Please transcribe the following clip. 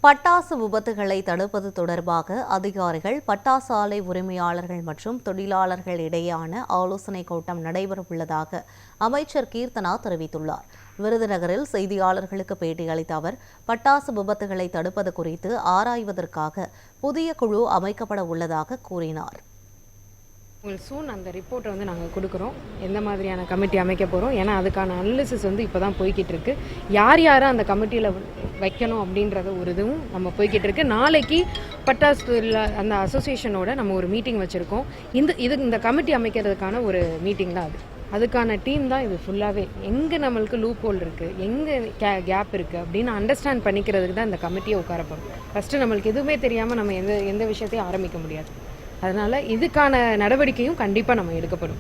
பட்டாசு விபத்துகளை தடுப்பது தொடர்பாக அதிகாரிகள், பட்டாசு ஆலை உரிமையாளர்கள் மற்றும் தொழிலாளர்கள் இடையேயான ஆலோசனைக் கூட்டம் நடைபெறவுள்ளதாக அமைச்சர் கீர்த்தனா தெரிவித்துள்ளார். விருதுநகரில் செய்தியாளர்களுக்கு பேட்டியளித்த அவர், பட்டாசு விபத்துகளை தடுப்பது குறித்து ஆராய்வதற்காக புதிய குழு அமைக்கப்பட உள்ளதாக கூறினார். உங்களுக்கு சூன் அந்த ரிப்போர்ட்டை நாங்கள் கொடுக்குறோம். எந்த மாதிரியான கமிட்டி அமைக்க போகிறோம், ஏன்னா அதுக்கான அனாலிசிஸ் இப்போ தான் போய்கிட்டு இருக்கு. யார் யாரை அந்த கமிட்டியில் வைக்கணும் அப்படின்றத ஒரு இதுவும் நம்ம போய்கிட்டு இருக்கு. நாளைக்கு பட்டாசு அந்த அசோசியேஷனோட நம்ம ஒரு மீட்டிங் வச்சுருக்கோம். இந்த கமிட்டி அமைக்கிறதுக்கான ஒரு மீட்டிங் தான் அதுக்கான டீம் தான் இது ஃபுல்லாகவே. எங்கே நம்மளுக்கு லூப் ஹோல் இருக்குது, எங்கே கேப் இருக்குது அப்படின்னு அண்டர்ஸ்டாண்ட் பண்ணிக்கிறதுக்கு தான் இந்த கமிட்டியை உட்காரப்படும். ஃபஸ்ட்டு நம்மளுக்கு எதுவுமே தெரியாமல் நம்ம எந்த விஷயத்தையும் ஆரம்பிக்க முடியாது. அதனால் இதுக்கான நடவடிக்கையும் கண்டிப்பாக நம்ம எடுக்கப்படும்.